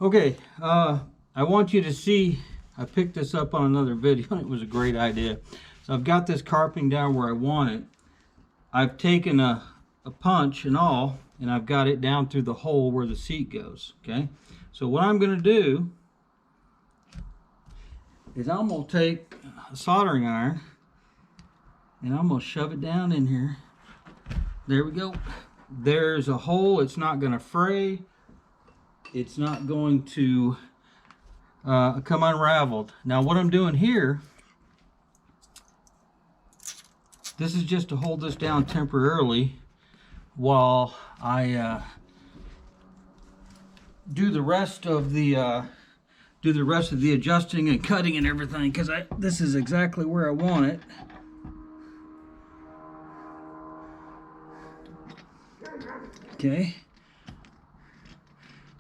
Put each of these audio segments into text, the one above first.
Okay, I want you to see, I picked this up on another video and it was a great idea. So I've got this carpeting down where I want it. I've taken a punch and all, and I've got it down through the hole where the seat goes, okay? So what I'm gonna do is I'm gonna take a soldering iron and I'm gonna shove it down in here. There we go. There's a hole, it's not gonna fray. It's not going to come unraveled. Now what I'm doing here, this is just to hold this down temporarily while I do the rest of the adjusting and cutting and everything, because this is exactly where I want it. Okay.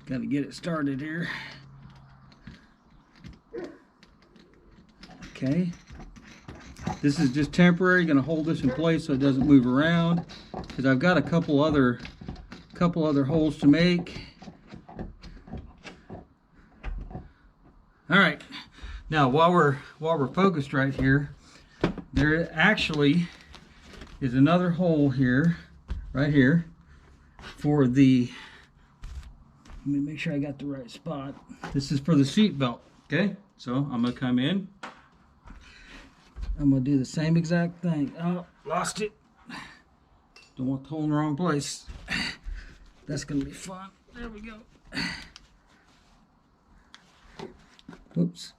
Got to get it started here. Okay. This is just temporary. Going to hold this in place so it doesn't move around, because I've got a couple other holes to make. All right. Now while we're focused right here, there actually is another hole here, right here, for the. Let me make sure I got the right spot. This is for the seat belt, okay? So I'm gonna come in. I'm gonna do the same exact thing. Oh, lost it. Don't want the hole in the wrong place. That's gonna be fun. There we go. Oops.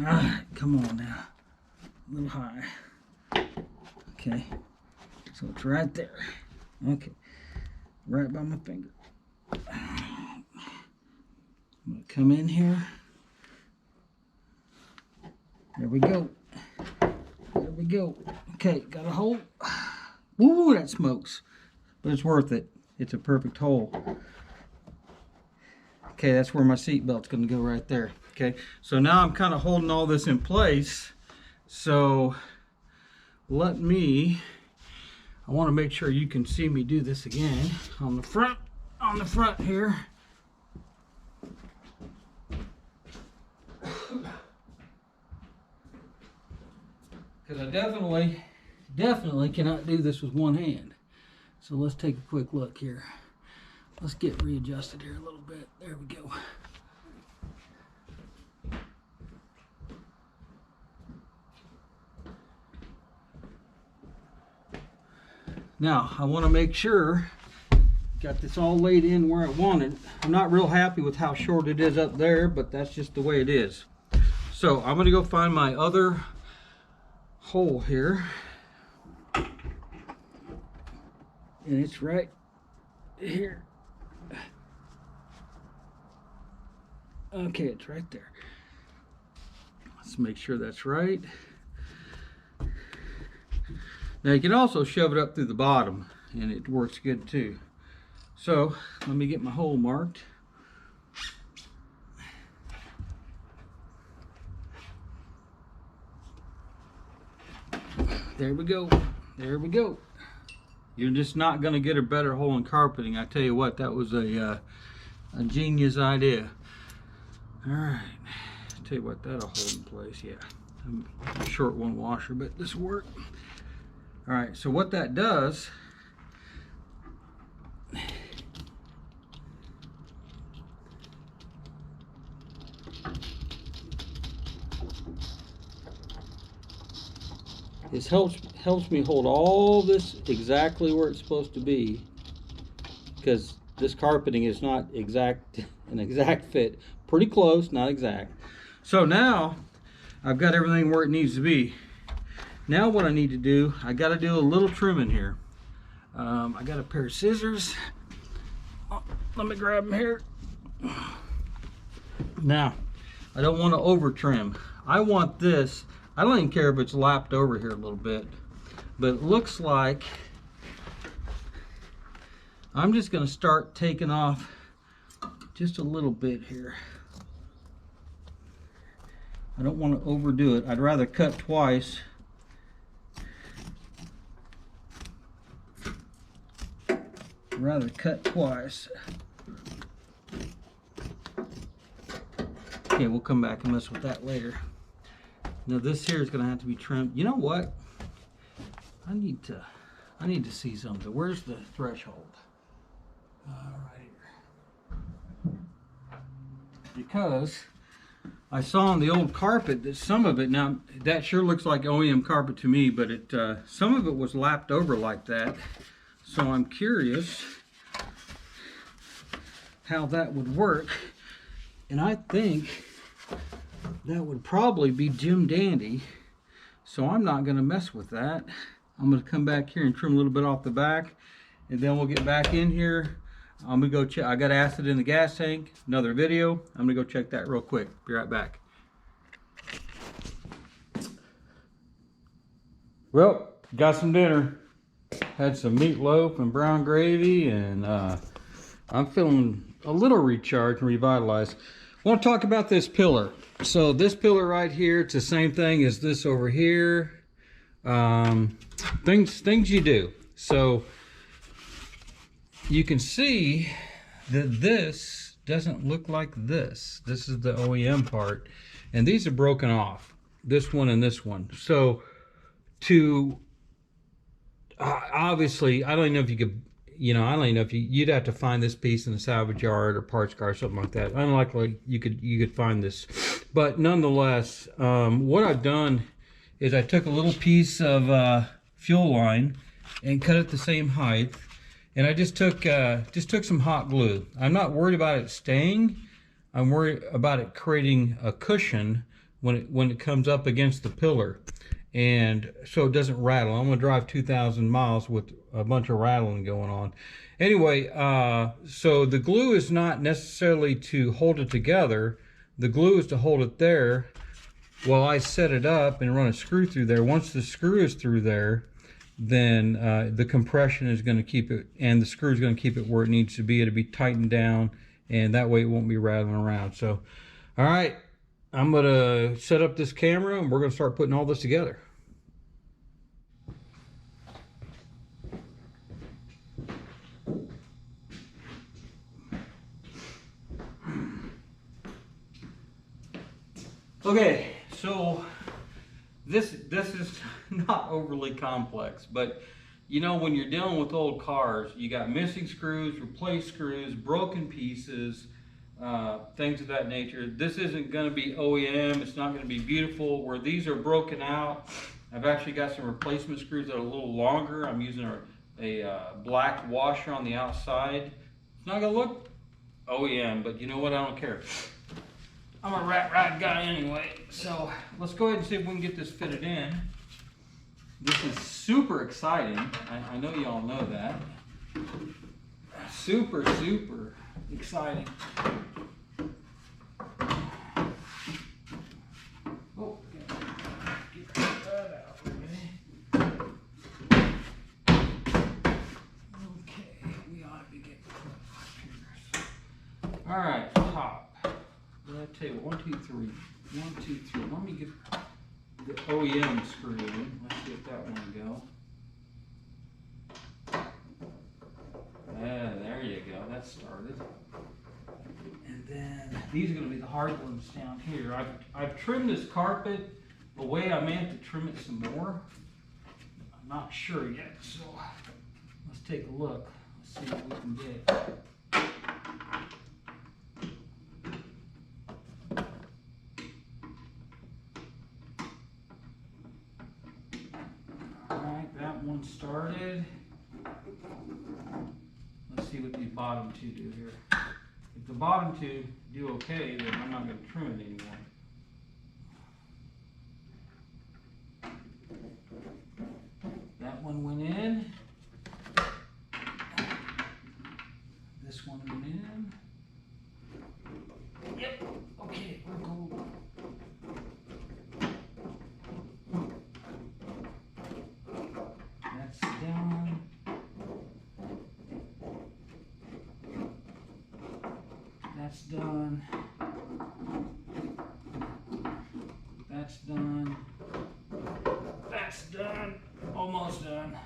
Ah, come on now. A little high. Okay. So it's right there. Okay. Right by my finger. I'm going to come in here. There we go. There we go. Okay, got a hole. Woo, that smokes. But it's worth it. It's a perfect hole. Okay, that's where my seat belt's going to go right there. Okay, so now I'm kind of holding all this in place. So I want to make sure you can see me do this again on the front here. Because I definitely cannot do this with one hand. So let's take a quick look here. Let's get readjusted here a little bit. There we go. Now, I want to make sure got this all laid in where I wanted. I'm not real happy with how short it is up there, but that's just the way it is. So I'm going to go find my other hole here. And it's right here. Okay, it's right there. Let's make sure that's right. Now you can also shove it up through the bottom and it works good too. So let me get my hole marked. There we go. There we go. You're just not going to get a better hole in carpeting. I tell you what, that was a genius idea. All right. Tell you what, that'll hold in place. Yeah, I'm a short one washer, but this will work. All right. So what that does, this helps me hold all this exactly where it's supposed to be, because this carpeting is not an exact fit. Pretty close, not exact. So now I've got everything where it needs to be. Now what I need to do, I got to do a little trimming here. I got a pair of scissors. Oh, let me grab them here. Now, I don't want to over trim. I want this. I don't even care if it's lapped over here a little bit, but it looks like I'm just going to start taking off just a little bit here. I don't want to overdo it. I'd rather cut twice. Okay, we'll come back and mess with that later. Now this here is gonna have to be trimmed. You know what? I need to see something. Where's the threshold? Right here. Because I saw on the old carpet that some of it, now that sure looks like OEM carpet to me, but some of it was lapped over like that. So I'm curious how that would work. And I think that would probably be Jim Dandy. So I'm not gonna mess with that. I'm gonna come back here and trim a little bit off the back, and then we'll get back in here. I'm gonna go check. I got acid in the gas tank. Another video. I'm gonna go check that real quick. Be right back. Well, got some dinner. Had some meatloaf and brown gravy, and I'm feeling a little recharged and revitalized. I want to talk about this pillar. So this pillar right here, it's the same thing as this over here. Things you do. So you can see that this doesn't look like this. This is the OEM part, and these are broken off. This one and this one. So to obviously, I don't know if you could, I don't know if you'd have to find this piece in a salvage yard or parts car or something like that. Unlikely you could find this, but nonetheless, what I've done is I took a little piece of fuel line and cut it the same height. And I just took some hot glue. I'm not worried about it staying. I'm worried about it creating a cushion when it comes up against the pillar, and so it doesn't rattle. I'm gonna drive 2,000 miles with a bunch of rattling going on. Anyway, so the glue is not necessarily to hold it together. The glue is to hold it there while I set it up and run a screw through there. Once the screw is through there, then the compression is going to keep it, and the screw is going to keep it where it needs to be. It'll be tightened down, and that way it won't be rattling around. So, all right, I'm going to set up this camera, and we're going to start putting all this together. Okay, so this is not overly complex, but when you're dealing with old cars, you got missing screws, replaced screws, broken pieces, things of that nature. This isn't going to be OEM. It's not going to be beautiful. Where these are broken out, I've actually got some replacement screws that are a little longer. I'm using a black washer on the outside. It's not going to look OEM, but you know what? I don't care. I'm a rat ride guy anyway, so let's go ahead and see if we can get this fitted in. This is super exciting. I know you all know that. Super, super exciting. Oh, get that out. Okay, we ought to be getting close. All right, top. Table 1, 2, 3. 1, 2, 3. Let me get the OEM screw in. Let's see if that one will go. There you go. That started. And then these are going to be the hard ones down here. I've trimmed this carpet away. I may have to trim it some more. I'm not sure yet. So let's take a look. Let's see what we can get. One started. Let's see what these bottom two do here. If the bottom two do okay, then I'm not going to trim it anymore. That one went in. This one went in. Yep. Okay, we're cool. That's done. That's done. That's done. Almost done.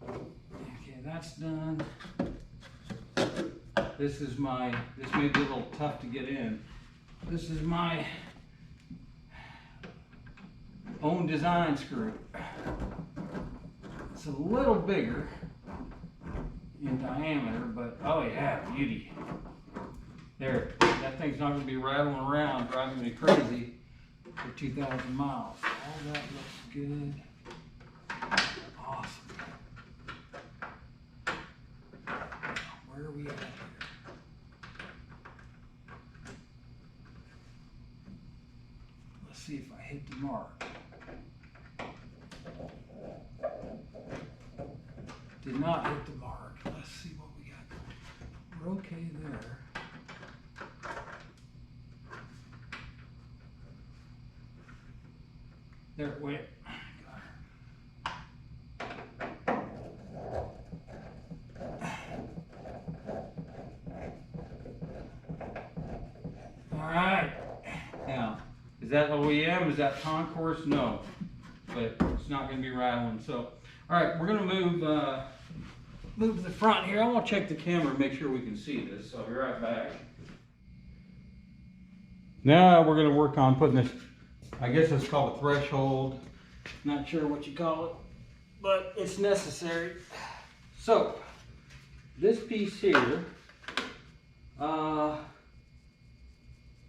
Okay, that's done. This may be a little tough to get in. This is my own design screw. It's a little bigger in diameter, but oh yeah, beauty. There, that thing's not going to be rattling around, driving me crazy for 2,000 miles. All that looks good. Awesome. Where are we at here? Let's see if I hit the mark. Did not hit the mark. Let's see what we got. We're okay there. There it went. All right. Now, is that OEM? Is that concourse? No, but it's not going to be rattling. So, all right, we're going to move to the front here. I want to check the camera and make sure we can see this. So I'll be right back. Now we're going to work on putting this. I guess it's called a threshold. Not sure what you call it, but it's necessary. So this piece here,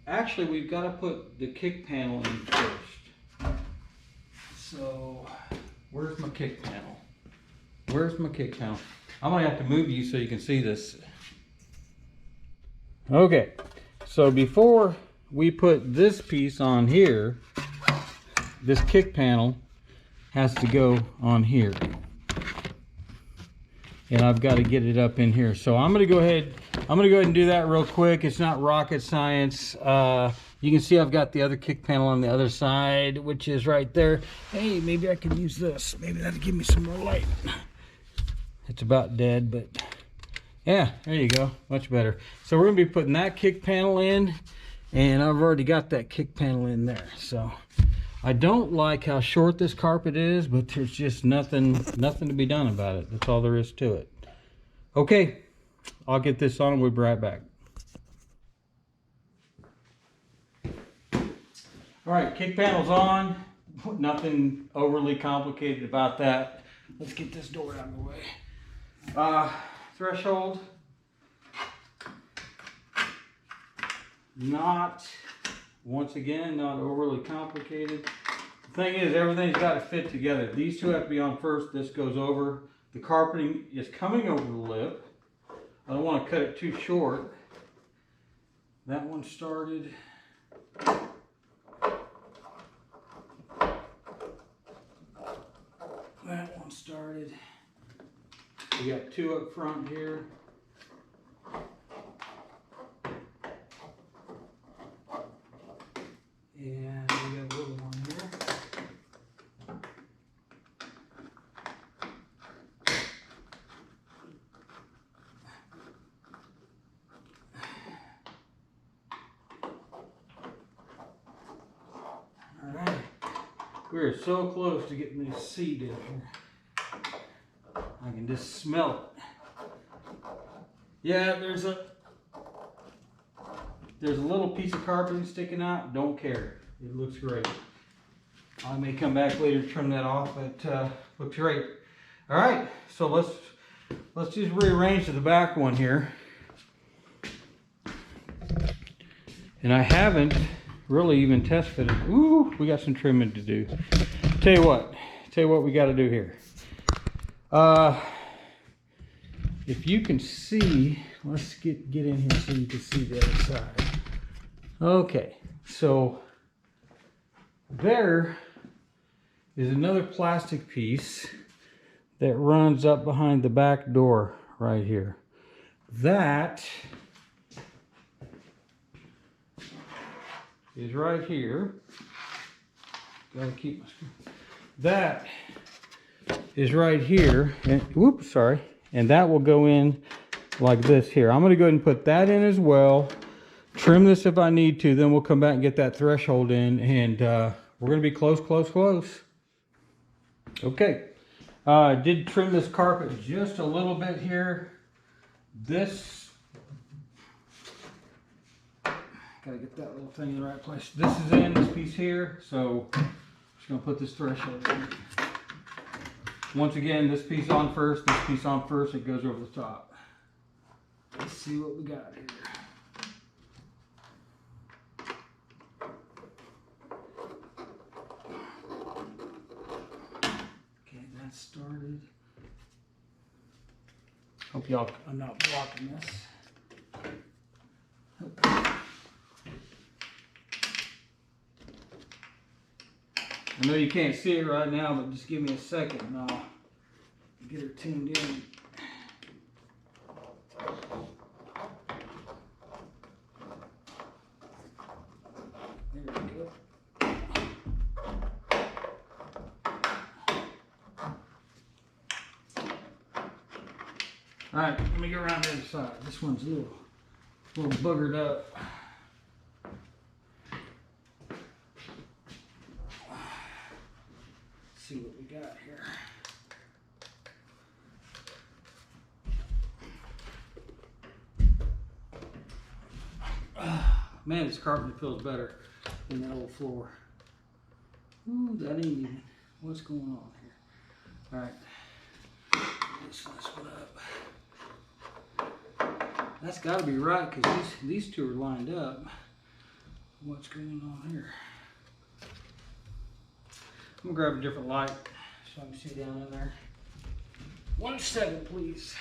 actually we've got to put the kick panel in first. So where's my kick panel? Where's my kick panel? I'm gonna have to move you so you can see this. Okay, so before we put this piece on here, this kick panel has to go on here. And I've got to get it up in here. So I'm gonna go ahead and do that real quick. It's not rocket science. You can see I've got the other kick panel on the other side, which is right there. Hey, maybe I could use this. Maybe that'll give me some more light. It's about dead, but yeah, there you go, much better. So we're gonna be putting that kick panel in, and I've already got that kick panel in there. So I don't like how short this carpet is, but there's just nothing to be done about it. That's all there is to it. Okay, I'll get this on and we'll be right back. All right, kick panel's on. Nothing overly complicated about that. Let's get this door out of the way. Threshold. Not, once again, not overly complicated. The thing is, everything's got to fit together. These two have to be on first. This goes over. The carpeting is coming over the lip. I don't want to cut it too short. That one started. That one started. We got two up front here. And we got a little one here. All right. We're so close to getting this seed in here. I can just smell it. Yeah, there's a little piece of carpeting sticking out. Don't care. It looks great. I may come back later to trim that off, but looks great. All right, so let's just rearrange to the back one here. And I haven't really even test fitted. Ooh, we got some trimming to do. Tell you what we got to do here. If you can see, let's get in here so you can see the other side. Okay, so there is another plastic piece that runs up behind the back door right here. That is right here. Gotta keep my screw. That is right here, and whoops, sorry, and that will go in like this here. I'm going to go ahead and put that in as well. Trim this if I need to, then we'll come back and get that threshold in, and we're going to be close. Okay, I did trim this carpet just a little bit here. This Gotta get that little thing in the right place. This is in this piece here, so I'm just gonna put this threshold in. Once again, this piece on first, this piece on first, it goes over the top. Let's see what we got here. Okay, that's started. Hope y'all, I'm not blocking this. I know you can't see it right now, but just give me a second and I'll get her tuned in. There we go. All right, let me go around the other side. This one's a little boogered up. See what we got here. Man, this carpet feels better than that old floor. Ooh, that ain't even. What's going on here? All right, let's this one up. That's got to be right because these two are lined up. What's going on here? I'm gonna grab a different light so I can see down in there. 1 second, please.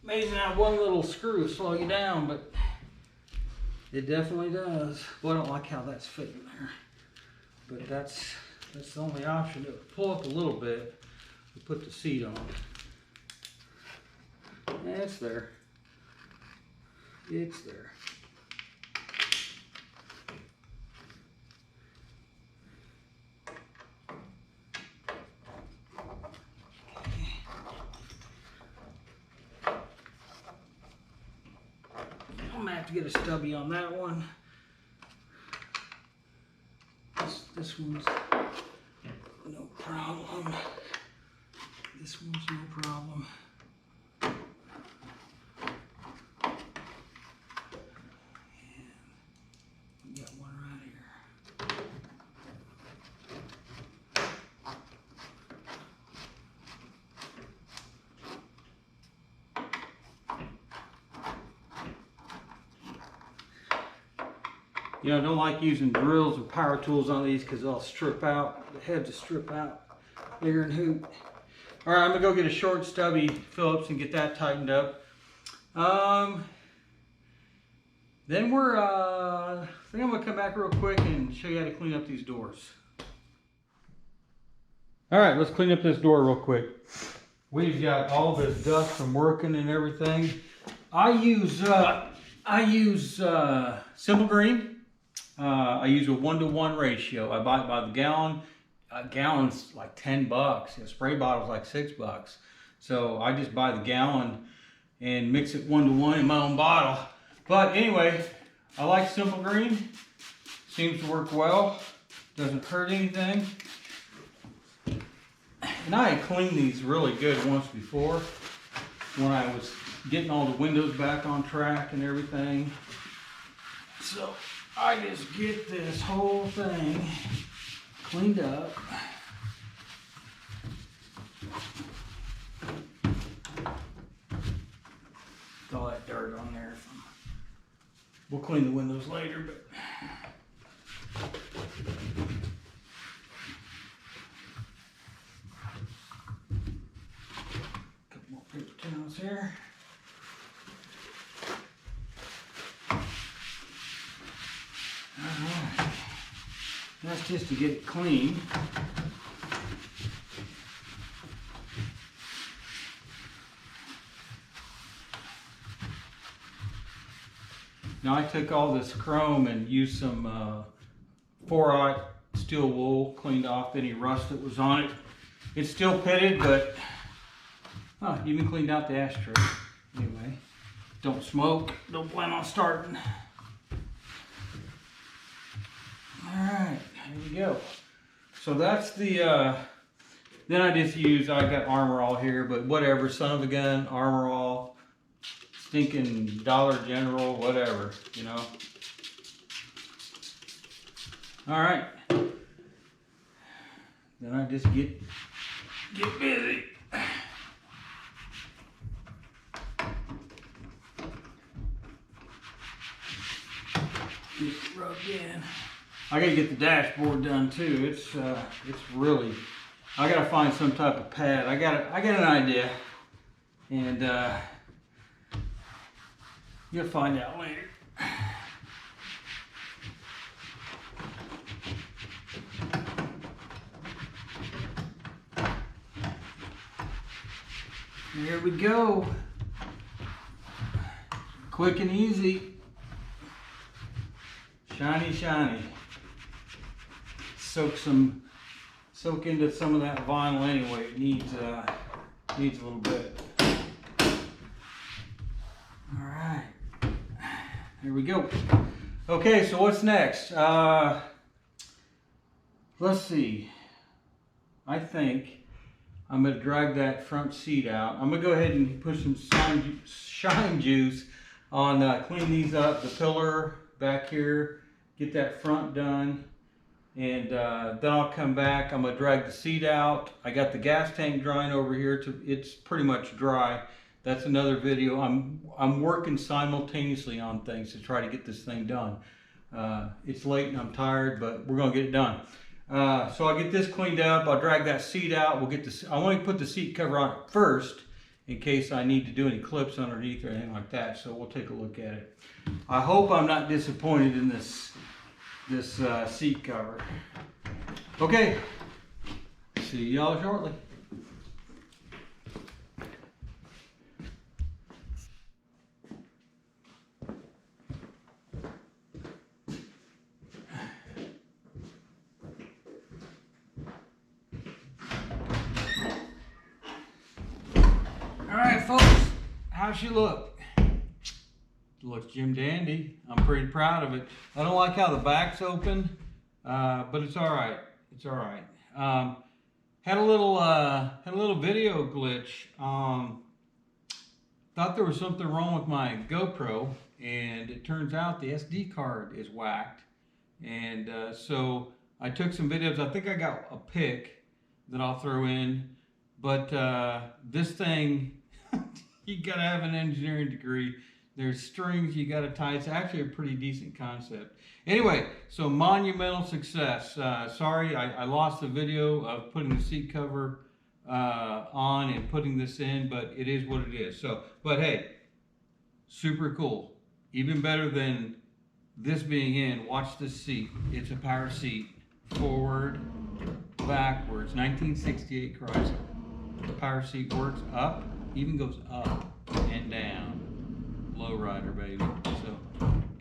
Amazing how one little screw will slow you down, but it definitely does. Boy, I don't like how that's fitting there. But that's the only option. It would pull up a little bit to put the seat on. Yeah, it's there. It's there. I'm gonna have to get a stubby on that one. This one's no problem. This one's no problem. You know, I don't like using drills or power tools on these because they'll strip out. The heads will strip out bigger than hoop. All right, I'm gonna go get a short stubby Phillips and get that tightened up. Then I think I'm gonna come back real quick and show you how to clean up these doors. All right, let's clean up this door real quick. We've got all this dust from working and everything. I use Simple Green. I use a 1-to-1 ratio. I buy it by the gallon. A gallon's like $10. A spray bottle's like $6. So I just buy the gallon and mix it 1-to-1 in my own bottle. But anyway, I like Simple Green. Seems to work well. Doesn't hurt anything. And I had cleaned these really good once before when I was getting all the windows back on track and everything. So I just get this whole thing cleaned up. All that dirt on there. We'll clean the windows later, but couple more paper towels here. Alright, that's just to get it clean. Now I took all this chrome and used some 4-aught steel wool, cleaned off any rust that was on it. It's still pitted, but even cleaned out the ashtray. Anyway, don't smoke, don't plan on starting. Alright, here we go. So that's the, then I got Armor All here, but whatever, son of a gun, Armor All, stinking Dollar General, whatever, you know. All right. Then I just get busy. Get it rubbed in. I gotta get the dashboard done too. It's really, I gotta find some type of pad. I got an idea, and you'll find out later. Here we go. Quick and easy. Shiny, shiny. Soak into some of that vinyl anyway. It needs a little bit. All right. Here we go. Okay, so what's next? Let's see. I think I'm going to drag that front seat out. I'm going to go ahead and put some shine juice on, clean these up, the pillar back here, get that front done, and then I'll come back. I'm going to drag the seat out. I got the gas tank drying over here. It's pretty much dry. That's another video. I'm working simultaneously on things to try to get this thing done. It's late and I'm tired, but we're going to get it done. So I'll get this cleaned up. I'll drag that seat out. We'll get this. I want to put the seat cover on it first in case I need to do any clips underneath or anything like that. So we'll take a look at it. I hope I'm not disappointed in this seat cover. Okay. See y'all shortly. Alright folks, how's she look? Looks Jim Dandy. I'm pretty proud of it. I don't like how the back's open, but it's alright. It's alright. Had a little video glitch. Thought there was something wrong with my GoPro, and it turns out the SD card is whacked. And so I took some videos. I think I got a pic that I'll throw in, but this thing, you gotta have an engineering degree. There's strings you gotta tie. It's actually a pretty decent concept. Anyway, so monumental success. Sorry, I lost the video of putting the seat cover on and putting this in, but it is what it is. So, but hey, super cool. Even better than this being in, watch this seat. It's a power seat. Forward, backwards, 1968 Chrysler. The power seat works up, even goes up and down. Lowrider, baby. So,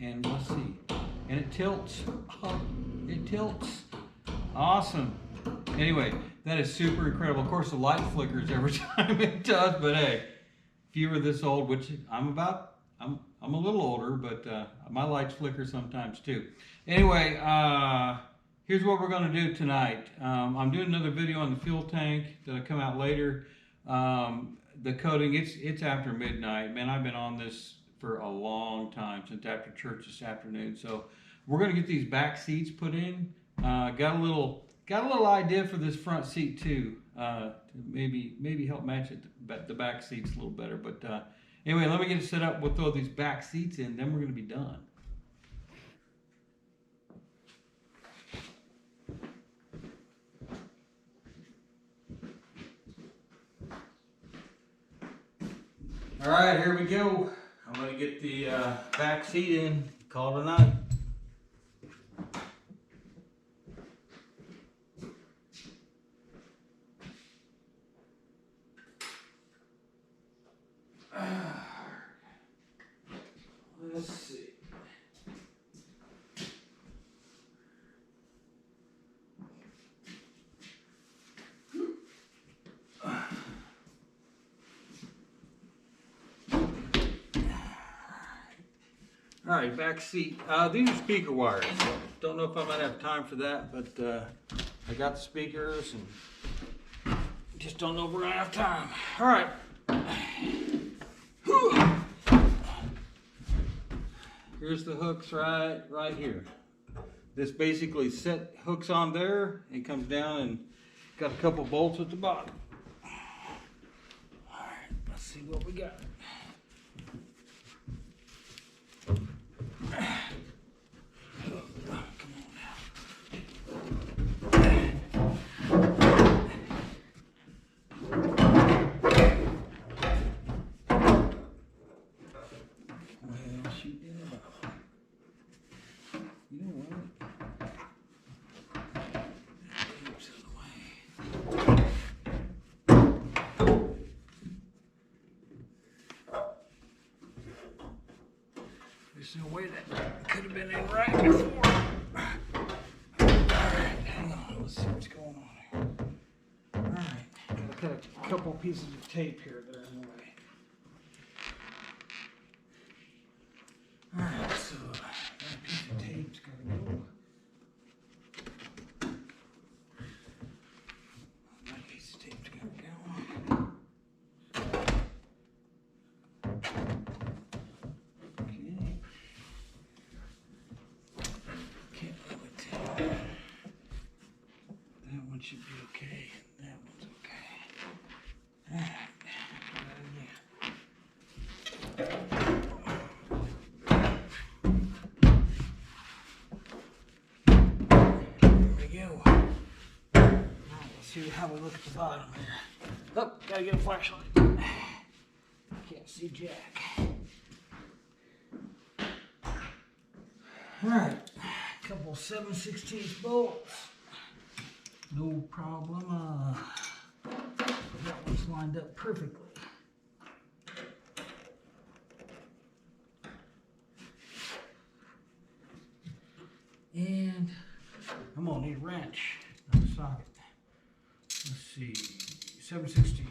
and let's see. And it tilts. Oh, it tilts. Awesome. Anyway, that is super incredible. Of course, the light flickers every time it does, but hey, if you were this old, which I'm a little older, but my lights flicker sometimes too. Anyway, here's what we're going to do tonight. I'm doing another video on the fuel tank that'll come out later. The coating, it's after midnight. Man, I've been on this for a long time, since after church this afternoon. So we're going to get these back seats put in. Got a little idea for this front seat too, to maybe help match it, the back seats a little better. But anyway, let me get it set up. We'll throw these back seats in, then we're going to be done. All right, here we go. I'm going to get the back seat in, call it a night. Let's see. All right, back seat. These are speaker wires. So don't know if I might have time for that, but I got the speakers and just don't know if we're gonna have time. All right. Whew. Here's the hooks right here. This basically hooks on there and comes down and got a couple bolts at the bottom. All right, let's see what we got. There's no way that could have been in right before. Alright, hang on, let's see what's going on here. Alright, gotta cut a couple pieces of tape here that are in the way. Alright, so that piece of tape's gotta go. That piece of tape's gotta go. Should be okay. That one's okay. Alright. There we go. Alright, let's see how we look at the bottom here. Oh, gotta get a flashlight. Can't see jack. Alright. Couple 7/16 bolts. No problem. That one's lined up perfectly. And I'm gonna need a wrench on the socket. Let's see, 7/16.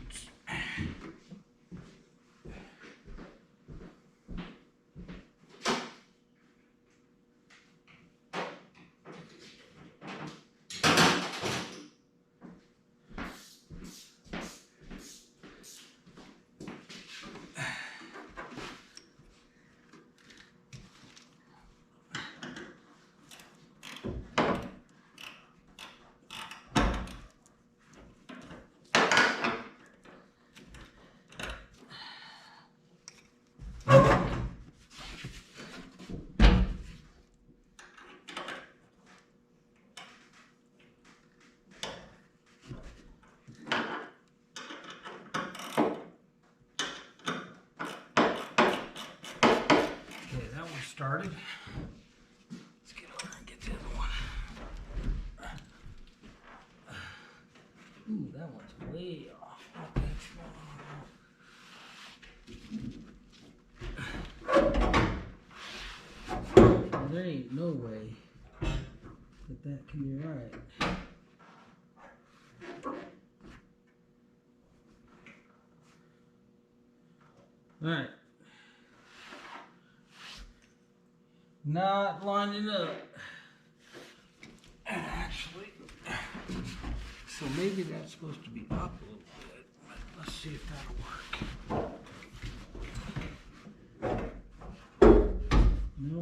Started. Let's get over and get the other one. Ooh, that one's way off. There ain't no way that can be right. All right. Not lining up. Actually, so maybe that's supposed to be up a little bit. Let's see if that'll work. No,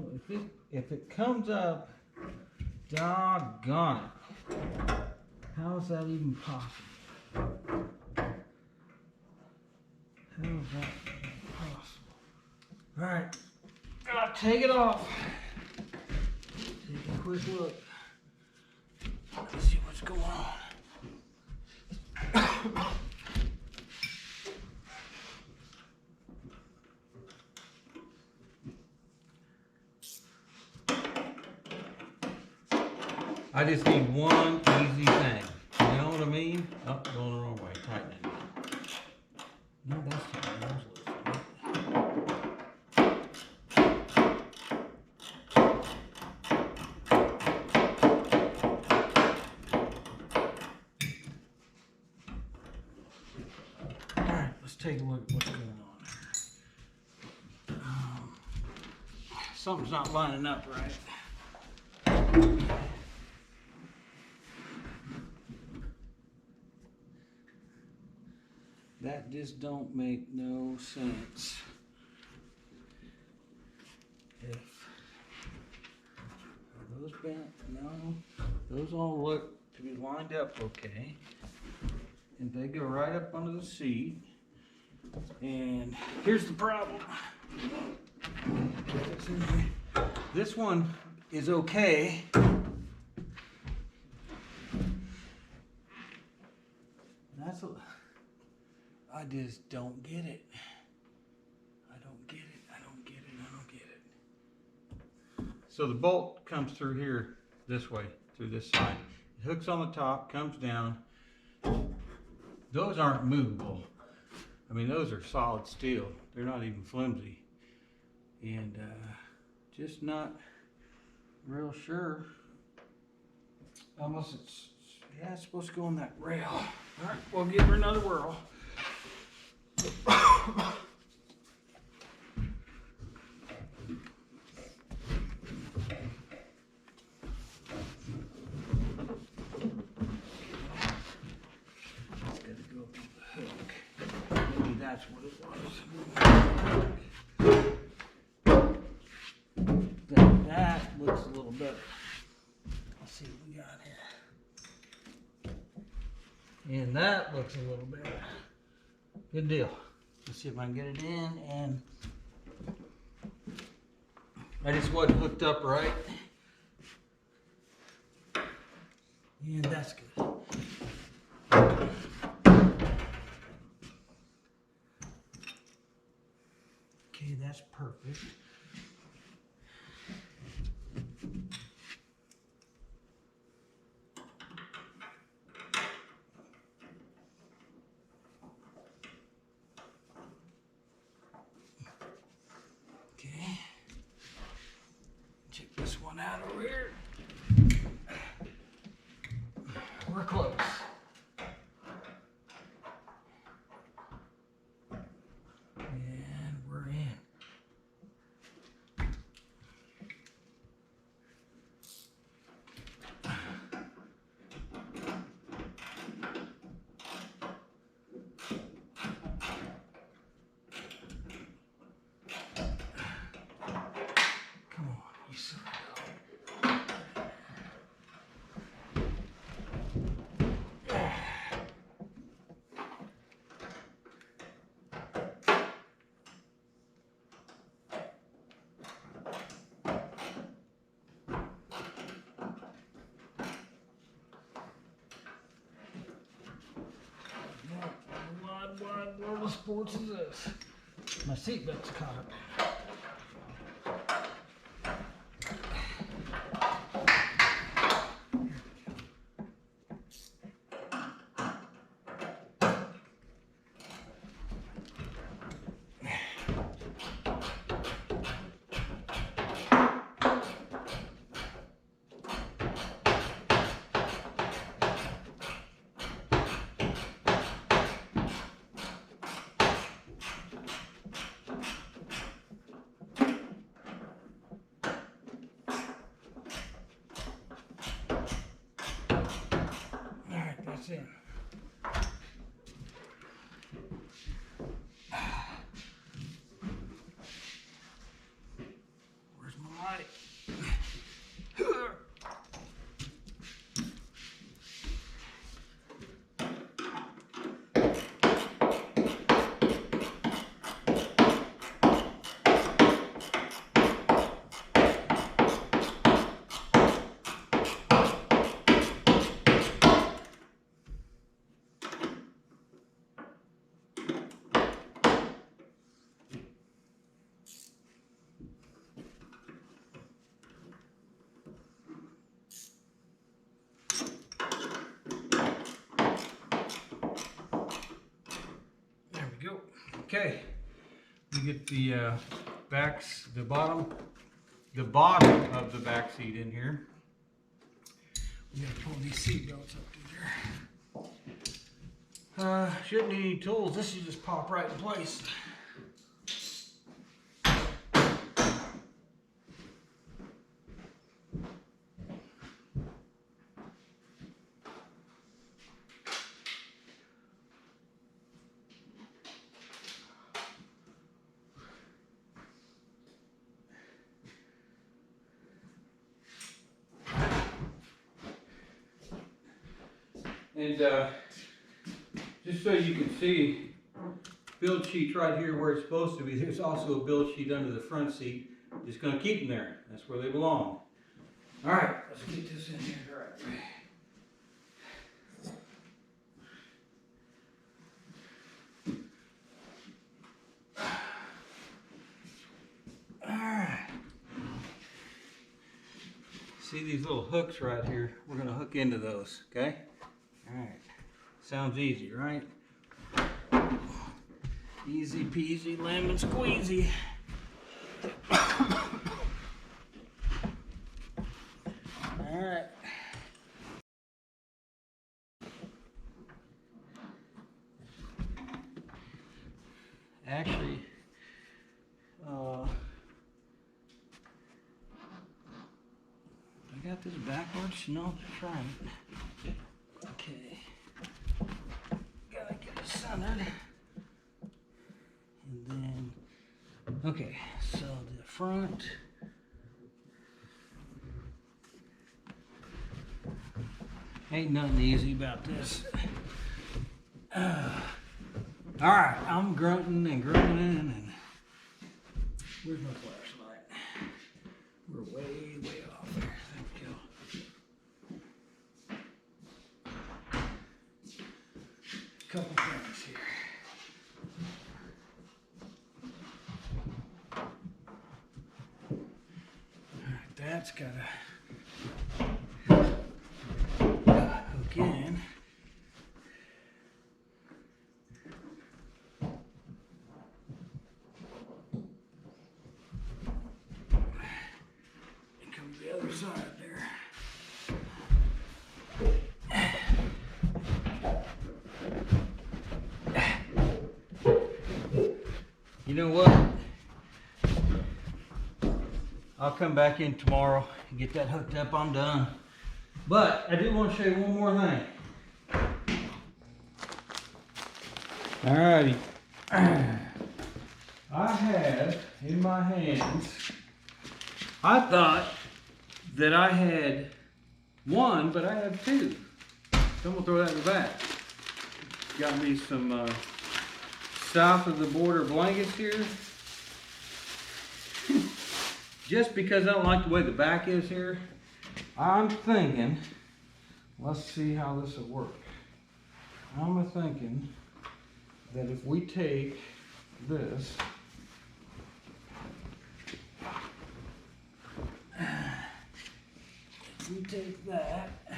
if it comes up, doggone it. How is that even possible? How is that even possible? All right. Take it off. Take a quick look. Let's see what's going on. I just need one easy thing. You know what I mean? Oh, going the wrong way. Tighten it. No, that's the nose loose. Take a look at what's going on here. Something's not lining up right. That just don't make no sense. If are those bent? No, those all look to be lined up okay. And they go right up under the seat. And here's the problem. This one is okay. That's a, I just don't get it. I don't get it. I don't get it. I don't get it. So the bolt comes through here this way, through this side. It hooks on the top, comes down. Those aren't movable. I mean, those are solid steel. They're not even flimsy. And just not real sure. Unless it's, yeah, it's supposed to go on that rail. All right, we'll give her another whirl. That's what it was. That looks a little better. Let's see what we got here. And that looks a little better. Good deal. Let's see if I can get it in. And I just wasn't hooked up right. And that's good. Okay, that's perfect. Okay. Check this one out over here. We're close. And we're in. Come on, you son of a gun. What wide world of sports is this? My seatbelt's caught up. That's in. Where's my light? Go. Okay, we get the the bottom of the back seat in here. We gotta pull these seat belts up through there. Shouldn't need any tools. This should just pop right in place. And just so you can see, build sheets right here where it's supposed to be. There's also a build sheet under the front seat. Just gonna keep them there. That's where they belong. All right, let's get this in here. All right. See these little hooks right here? We're gonna hook into those, okay? All right, sounds easy, right? Easy peasy, lemon squeezy. All right. Actually, I got this backwards. No, try it. Okay. Gotta get it centered. And then, okay, so the front. Ain't nothing easy about this. All right, I'm grunting and groaning, and where's my flashlight? We're way, way off there. There we go. Couple things here. All right, that's gotta hook in. Side there. You know what? I'll come back in tomorrow and get that hooked up. I'm done. But I do want to show you one more thing. Alrighty. I have in my hands, I thought that I had one, but I have two. So I'm gonna throw that in the back. Got me some south of the border blankets here. Just because I don't like the way the back is here, I'm thinking, let's see how this will work. I'm thinking that if we take this, we take that, yeah,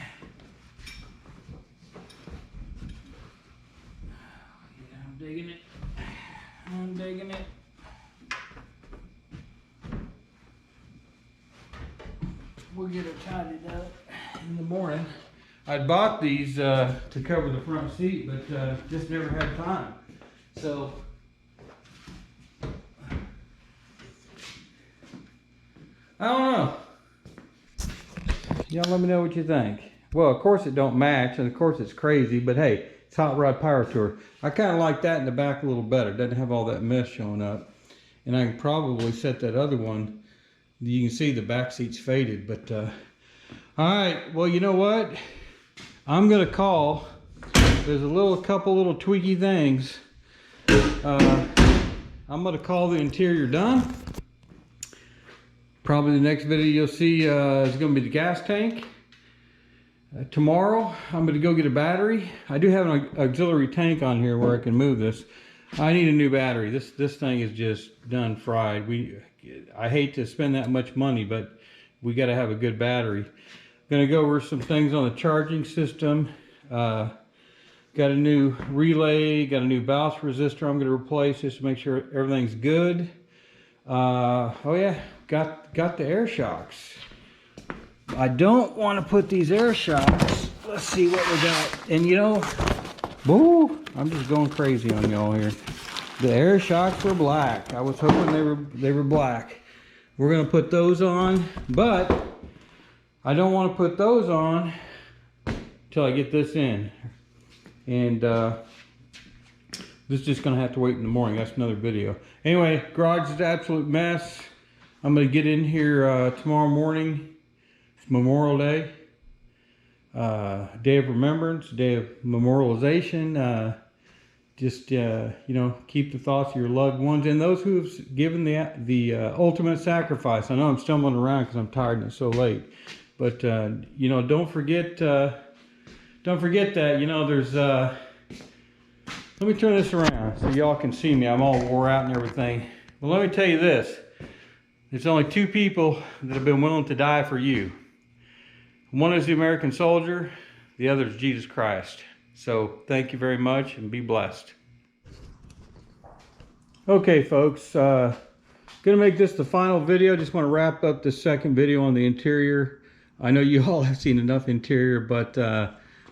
I'm digging it, I'm digging it. We'll get it tidied up in the morning. I bought these to cover the front seat, but just never had time. So, I don't know. Y'all let me know what you think. Well, of course it don't match, and of course it's crazy, but hey, it's Hot Rod Power Tour. I kind of like that in the back a little better. It doesn't have all that mess showing up. And I can probably set that other one. You can see the back seat's faded, but all right, well, you know what? I'm gonna call. There's a couple little tweaky things. I'm gonna call the interior done. Probably the next video you'll see is going to be the gas tank. Tomorrow I'm going to go get a battery. I do have an auxiliary tank on here where I can move this. I need a new battery. This thing is just done fried. I hate to spend that much money, but we got to have a good battery. Going to go over some things on the charging system. Got a new relay, got a new balance resistor I'm going to replace just to make sure everything's good. Oh yeah, got the air shocks. I don't want to put these air shocks. Let's see what we got. And you know, woo, I'm just going crazy on y'all here. The air shocks were black. I was hoping they were black. We're gonna put those on, but I don't want to put those on until I get this in. And this is just gonna have to wait in the morning. That's another video. Anyway, garage is an absolute mess. I'm gonna get in here tomorrow morning. It's Memorial Day. day of remembrance, day of memorialization. Just you know, keep the thoughts of your loved ones and those who've given the ultimate sacrifice. I know I'm stumbling around because I'm tired and it's so late, but you know, don't forget that, you know, there's let me turn this around so y'all can see me. I'm all wore out and everything, but let me tell you this: there's only two people that have been willing to die for you. One is the American soldier, the other is Jesus Christ. So thank you very much and be blessed. Okay folks, gonna make this the final video. Just want to wrap up the second video on the interior. I know you all have seen enough interior, but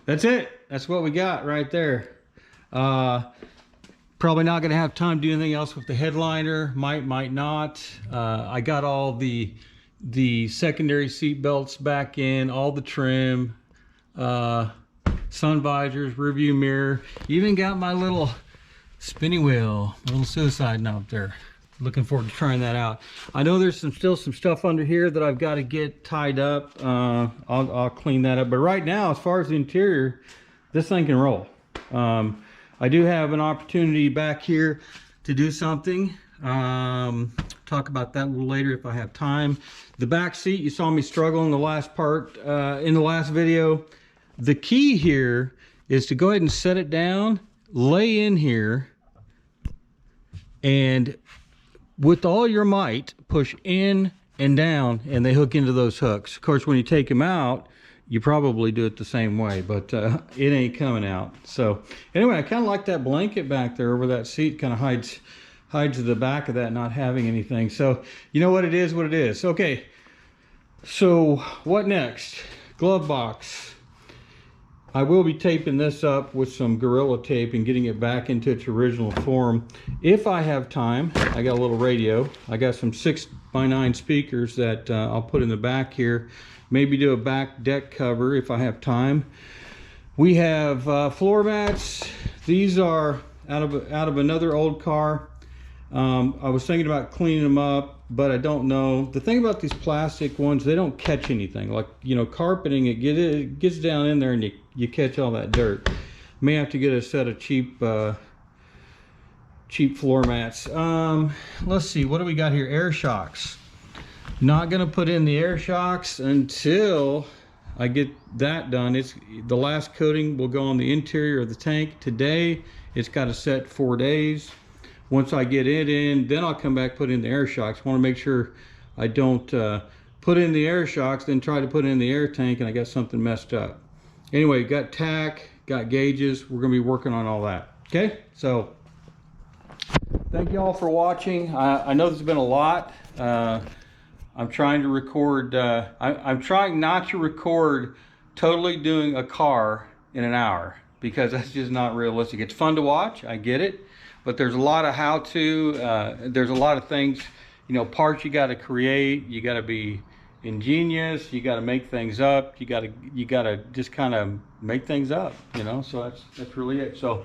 that's it. That's what we got right there. Probably not gonna have time to do anything else with the headliner. Might not. I got all the secondary seat belts back in, all the trim, sun visors, rear view mirror, even got my little spinning wheel, my little suicide knob there. Looking forward to trying that out. I know there's still some stuff under here that I've got to get tied up. I'll clean that up, but right now, as far as the interior, this thing can roll. I do have an opportunity back here to do something. Talk about that a little later if I have time. The back seat, you saw me struggle in the last part, in the last video. The key here is to go ahead and set it down, lay in here, and with all your might, push in and down, and they hook into those hooks. Of course, when you take them out, you probably do it the same way, but it ain't coming out. So anyway, I kind of like that blanket back there over that seat. Kind of hides the back of that not having anything. So you know what it is, what it is. Okay, so what next? Glove box. I will be taping this up with some Gorilla Tape and getting it back into its original form. If I have time, I got a little radio. I got some 6x9 speakers that I'll put in the back here. Maybe do a back deck cover if I have time. We have floor mats. These are out of another old car. I was thinking about cleaning them up, but I don't know. The thing about these plastic ones, they don't catch anything. Like, you know, carpeting, it gets down in there and you catch all that dirt. May have to get a set of cheap floor mats. Let's see, what do we got here? Air shocks. Not gonna put in the air shocks until I get that done. It's the last coating will go on the interior of the tank. Today, it's got a set 4 days. Once I get it in, then I'll come back, put in the air shocks. Want to make sure I don't put in the air shocks, then try to put in the air tank and I got something messed up. Anyway, got tack, got gauges. We're going to be working on all that. Okay, so thank you all for watching. I know there's been a lot. I'm trying to record, I'm trying not to record totally doing a car in an hour because that's just not realistic. It's fun to watch, I get it. But there's a lot of how-to, there's a lot of things, you know, parts you got to create, you got to be ingenious, you got to make things up, you got to just kind of make things up, you know. So that's really it. So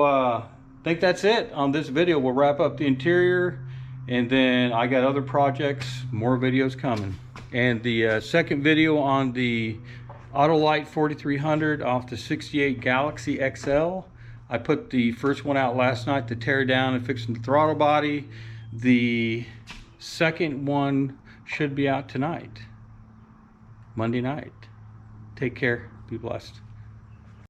I think that's it on this video. We'll wrap up the interior, and then I got other projects, more videos coming. And the second video on the Autolite 4300 off the 68 Galaxy XL. I put the first one out last night to tear down and fix the throttle body. The second one should be out tonight, Monday night. Take care, be blessed.